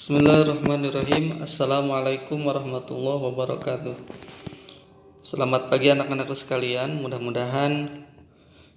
Bismillahirrahmanirrahim. Assalamualaikum warahmatullahi wabarakatuh. Selamat pagi anak-anakku sekalian. Mudah-mudahan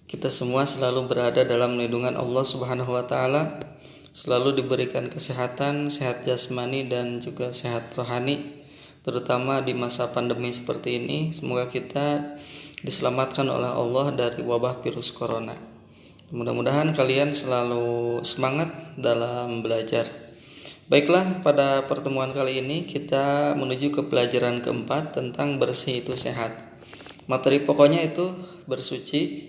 kita semua selalu berada dalam lindungan Allah Subhanahu wa taala, selalu diberikan kesehatan, sehat jasmani dan juga sehat rohani, terutama di masa pandemi seperti ini. Semoga kita diselamatkan oleh Allah dari wabah virus corona. Mudah-mudahan kalian selalu semangat dalam belajar. Baiklah, pada pertemuan kali ini kita menuju ke pelajaran keempat tentang bersih itu sehat. Materi pokoknya itu bersuci,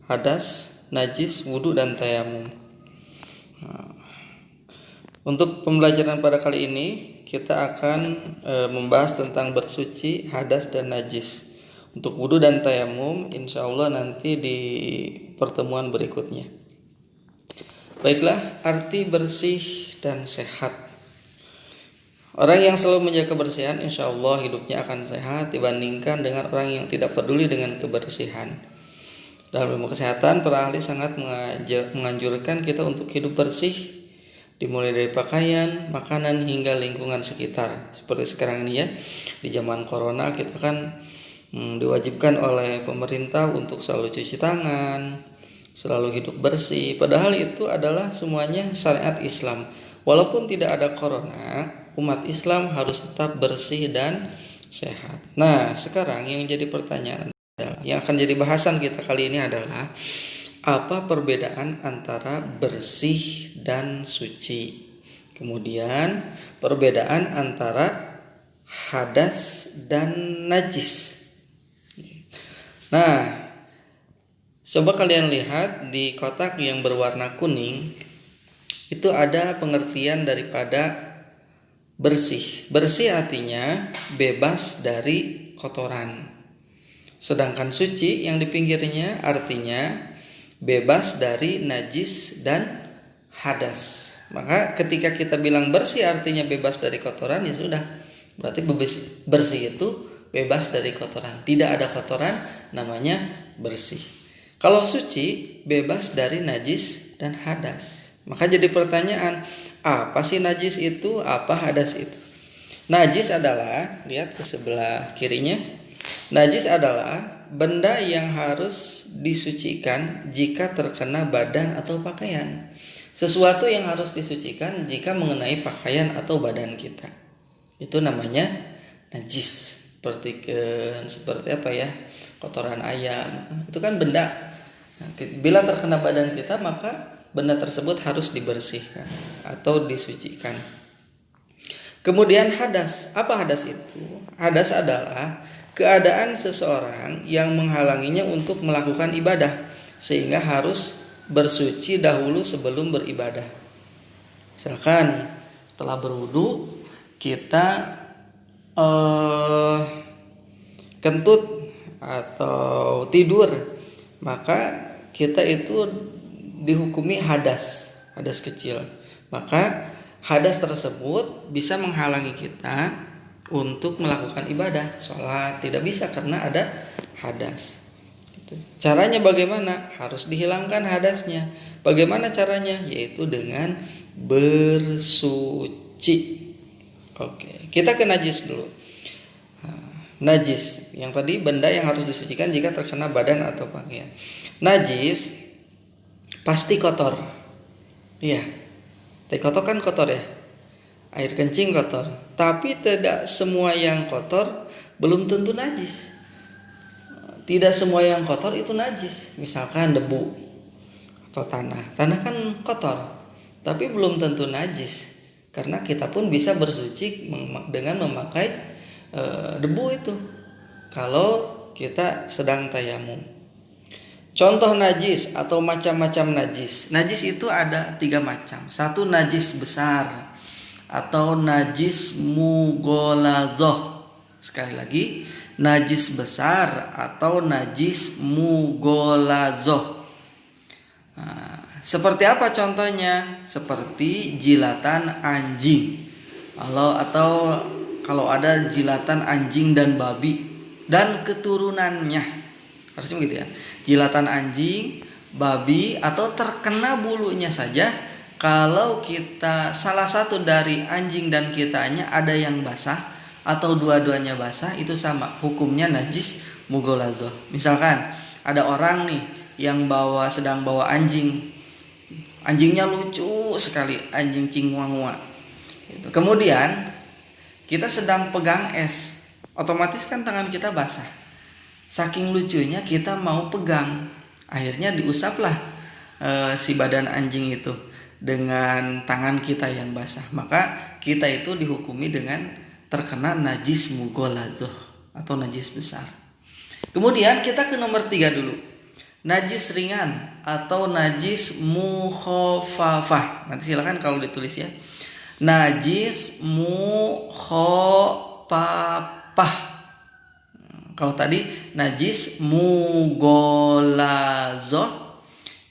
hadas, najis, wudhu, dan tayamum. Untuk pembelajaran pada kali ini kita akan membahas tentang bersuci, hadas, dan najis. Untuk wudhu dan tayamum insya Allah nanti di pertemuan berikutnya. Baiklah, arti bersih dan sehat. Orang yang selalu menjaga kebersihan insya Allah hidupnya akan sehat dibandingkan dengan orang yang tidak peduli dengan kebersihan. Dalam ilmu kesehatan, para ahli sangat menganjurkan kita untuk hidup bersih, dimulai dari pakaian, makanan, hingga lingkungan sekitar. Seperti sekarang ini ya, di zaman corona kita kan diwajibkan oleh pemerintah untuk selalu cuci tangan, selalu hidup bersih. Padahal itu adalah semuanya syariat Islam. Walaupun tidak ada corona, umat Islam harus tetap bersih dan sehat. Nah, sekarang yang jadi pertanyaan adalah, yang akan jadi bahasan kita kali ini adalah apa perbedaan antara bersih dan suci. Kemudian perbedaan antara hadas dan najis. Nah, coba kalian lihat di kotak yang berwarna kuning, itu ada pengertian daripada bersih. Bersih artinya bebas dari kotoran. Sedangkan suci yang di pinggirnya artinya bebas dari najis dan hadas. Maka ketika kita bilang bersih artinya bebas dari kotoran, ya sudah. Berarti bersih itu bebas dari kotoran. Tidak ada kotoran, namanya bersih. Kalau suci bebas dari najis dan hadas. Maka jadi pertanyaan, apa sih najis itu, apa hadas itu? Najis adalah, lihat ke sebelah kirinya, najis adalah benda yang harus disucikan jika terkena badan atau pakaian. Sesuatu yang harus disucikan jika mengenai pakaian atau badan kita. Itu namanya najis. Seperti apa ya? Kotoran ayam. Itu kan benda. Nah, bila terkena badan kita, maka benda tersebut harus dibersihkan atau disucikan. Kemudian hadas. Apa hadas itu? Hadas adalah keadaan seseorang yang menghalanginya untuk melakukan ibadah, sehingga harus bersuci dahulu sebelum beribadah. Misalkan setelah berwudu kita kentut atau tidur, maka kita itu dihukumi hadas kecil. Maka hadas tersebut bisa menghalangi kita untuk melakukan ibadah, sholat tidak bisa karena ada hadas. Caranya bagaimana? Harus dihilangkan hadasnya. Bagaimana caranya? Yaitu dengan bersuci. Oke, kita ke najis dulu. Najis, yang tadi benda yang harus disucikan jika terkena badan atau pakaian. Najis pasti kotor. Iya. Teh kotor kan kotor ya. Air kencing kotor. Tapi tidak semua yang kotor belum tentu najis. Tidak semua yang kotor itu najis. Misalkan debu atau tanah. Tanah kan kotor, tapi belum tentu najis. Karena kita pun bisa bersuci dengan memakai debu itu. Kalau kita sedang tayamum. Contoh najis atau macam-macam najis. Najis itu ada 3 macam. Satu, najis besar atau najis mughaladzah. Sekali lagi, najis besar atau najis mughaladzah. Seperti apa contohnya? Seperti jilatan anjing. Atau kalau ada jilatan anjing dan babi dan keturunannya. Harusnya begitu ya. Jilatan anjing, babi, atau terkena bulunya saja kalau kita salah satu dari anjing dan kitanya ada yang basah atau dua-duanya basah, itu sama hukumnya najis mughaladzah. Misalkan ada orang nih yang sedang bawa anjing. Anjingnya lucu sekali, anjing Cingwangwa. Kemudian kita sedang pegang es, otomatis kan tangan kita basah. Saking lucunya kita mau pegang, akhirnya diusaplah si badan anjing itu dengan tangan kita yang basah. Maka kita itu dihukumi dengan terkena najis mughaladzah atau najis besar. Kemudian kita ke nomor 3 dulu. Najis ringan atau najis mukhafafah. Nanti silakan kalau ditulis ya. Najis mukhafafah. Kalau tadi najis mughaladzah.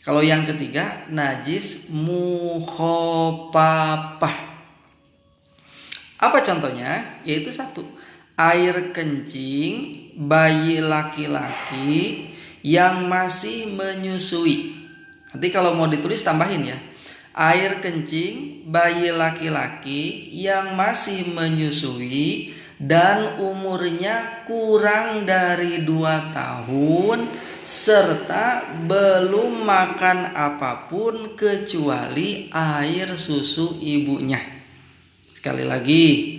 Kalau yang ketiga najis mukhafafah. Apa contohnya? Yaitu 1. Air kencing bayi laki-laki yang masih menyusui. Nanti kalau mau ditulis tambahin ya. Air kencing bayi laki-laki yang masih menyusui dan umurnya kurang dari 2 tahun serta belum makan apapun kecuali air susu ibunya. Sekali lagi,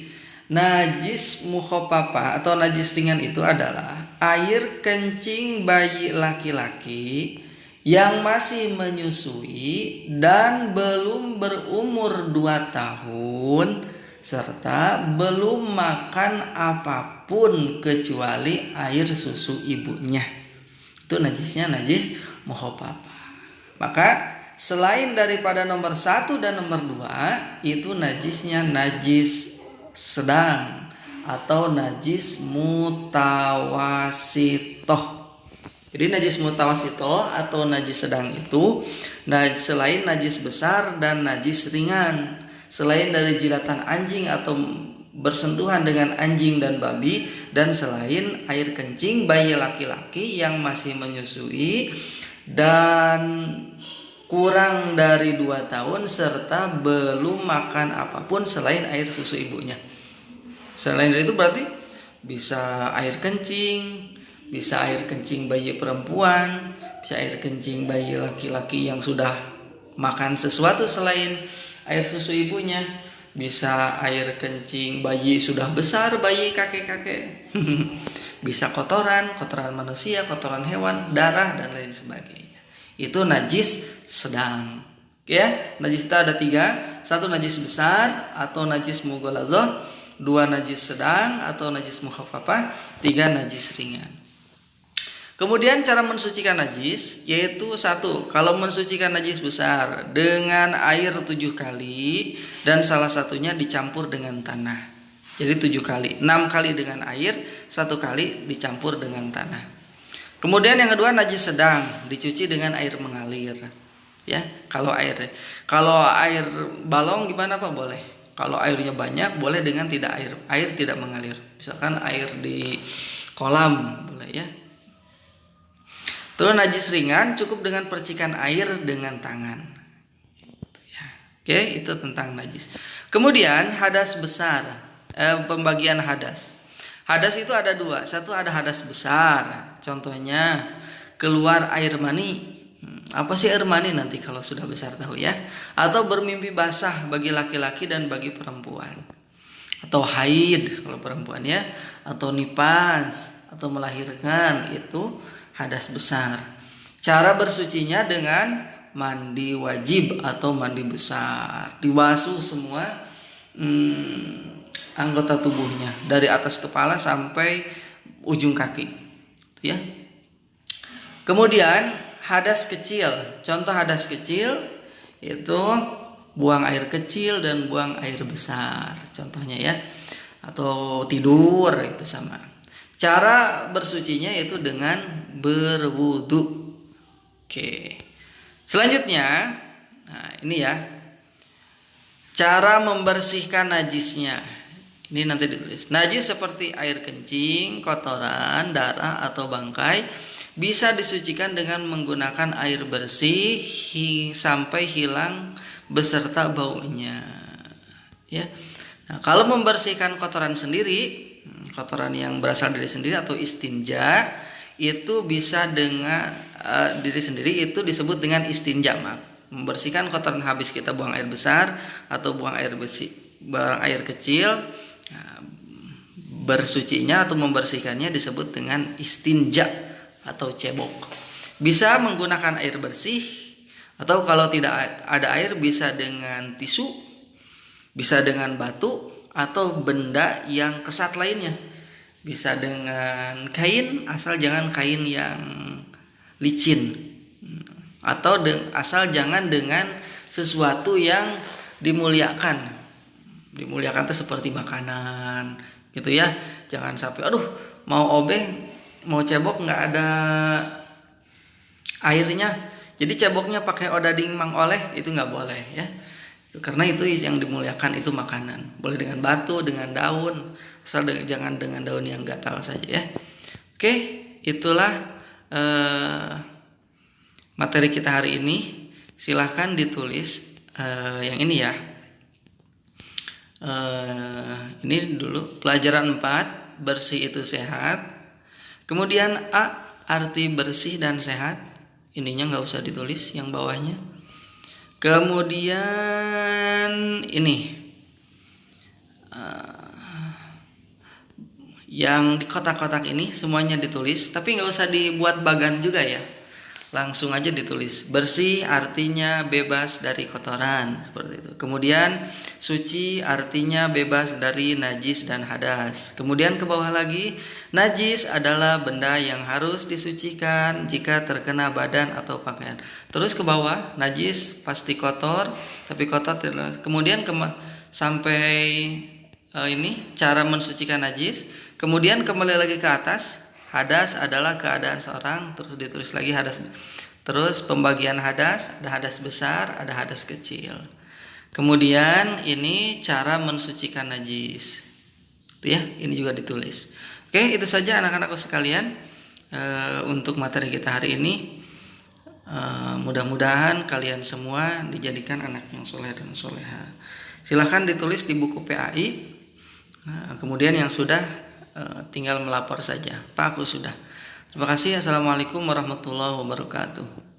najis mukhafafah atau najis ringan itu adalah air kencing bayi laki-laki yang masih menyusui dan belum berumur 2 tahun serta belum makan apapun kecuali air susu ibunya. Itu najisnya najis mukhafafah. Maka selain daripada nomor 1 dan nomor 2, itu najisnya najis sedang atau najis mutawasitoh. Jadi najis mutawasitoh atau najis sedang itu selain najis besar dan najis ringan, selain dari jilatan anjing atau bersentuhan dengan anjing dan babi, dan selain air kencing bayi laki-laki yang masih menyusui dan kurang dari 2 tahun serta belum makan apapun selain air susu ibunya. Selain dari itu berarti bisa air kencing, bisa air kencing bayi perempuan, bisa air kencing bayi laki-laki yang sudah makan sesuatu selain air susu ibunya, bisa air kencing bayi sudah besar, bayi kakek-kakek. Bisa kotoran manusia, kotoran hewan, darah dan lain sebagainya. Itu najis sedang. Ya, najis itu ada 3. 1 najis besar atau najis mughaladzah, 2 najis sedang atau najis mukhafafah, 3 najis ringan. Kemudian cara mensucikan najis yaitu 1. Kalau mensucikan najis besar dengan air 7 kali dan salah satunya dicampur dengan tanah. Jadi 7 kali, 6 kali dengan air, 1 kali dicampur dengan tanah. Kemudian yang kedua najis sedang, dicuci dengan air mengalir. Ya, kalau air balong gimana Pak? Boleh. Kalau airnya banyak boleh dengan air tidak mengalir. Misalkan air di kolam boleh ya. Terus najis ringan cukup dengan percikan air dengan tangan. Oke, itu tentang najis. Kemudian hadas besar, pembagian hadas. Hadas itu ada 2. 1 ada hadas besar. Contohnya keluar air mani. Apa sih air mani nanti kalau sudah besar tahu ya. Atau bermimpi basah bagi laki-laki dan bagi perempuan. Atau haid kalau perempuan ya. Atau nipas atau melahirkan, itu hadas besar. Cara bersucinya dengan mandi wajib atau mandi besar. Dibasuh semua anggota tubuhnya dari atas kepala sampai ujung kaki. Ya. Kemudian hadas kecil. Contoh hadas kecil itu buang air kecil dan buang air besar. Contohnya ya. Atau tidur itu sama. Cara bersucinya itu dengan berwudu. Oke. Selanjutnya, nah ini ya. Cara membersihkan najisnya. Ini nanti ditulis. Najis seperti air kencing, kotoran, darah atau bangkai bisa disucikan dengan menggunakan air bersih sampai hilang beserta baunya. Ya. Nah, kalau membersihkan kotoran sendiri, kotoran yang berasal dari sendiri atau istinja, itu bisa dengan diri sendiri, itu disebut dengan istinja. Membersihkan kotoran habis kita buang air besar atau buang air kecil, bersucinya atau membersihkannya disebut dengan istinja atau cebok. Bisa menggunakan air bersih, atau kalau tidak ada air bisa dengan tisu, bisa dengan batu atau benda yang kesat lainnya. Bisa dengan kain, asal jangan kain yang licin, atau asal jangan dengan sesuatu yang dimuliakan. Dimuliakan itu seperti makanan gitu ya. Jangan sampai mau obeng, mau cebok nggak ada airnya, jadi ceboknya pakai odading mang oleh, itu nggak boleh ya. Karena itu yang dimuliakan itu makanan. Boleh dengan batu, dengan daun, asal jangan dengan daun yang gatal saja ya. Oke, itulah materi kita hari ini. Silahkan ditulis yang ini ya. Ini dulu pelajaran 4, bersih itu sehat. Kemudian A, arti bersih dan sehat. Ininya nggak usah ditulis, yang bawahnya. Kemudian ini yang di kotak-kotak ini semuanya ditulis, tapi nggak usah dibuat bagan juga ya, langsung aja ditulis. Bersih artinya bebas dari kotoran, seperti itu. Kemudian suci artinya bebas dari najis dan hadas. Kemudian ke bawah lagi, najis adalah benda yang harus disucikan jika terkena badan atau pakaian. Terus ke bawah, najis pasti kotor, tapi kotor tidak. Kemudian sampai ini cara mensucikan najis. Kemudian kembali lagi ke atas, hadas adalah keadaan seorang, terus ditulis lagi hadas. Terus pembagian hadas, ada hadas besar, ada hadas kecil. Kemudian ini cara mensucikan najis. Itu ya, ini juga ditulis. Oke, itu saja anak-anakku sekalian untuk materi kita hari ini. Mudah-mudahan kalian semua dijadikan anak yang soleh dan soleha. Silahkan ditulis di buku PAI. Kemudian yang sudah tinggal melapor saja. Pak, aku sudah. Terima kasih. Assalamualaikum warahmatullahi wabarakatuh.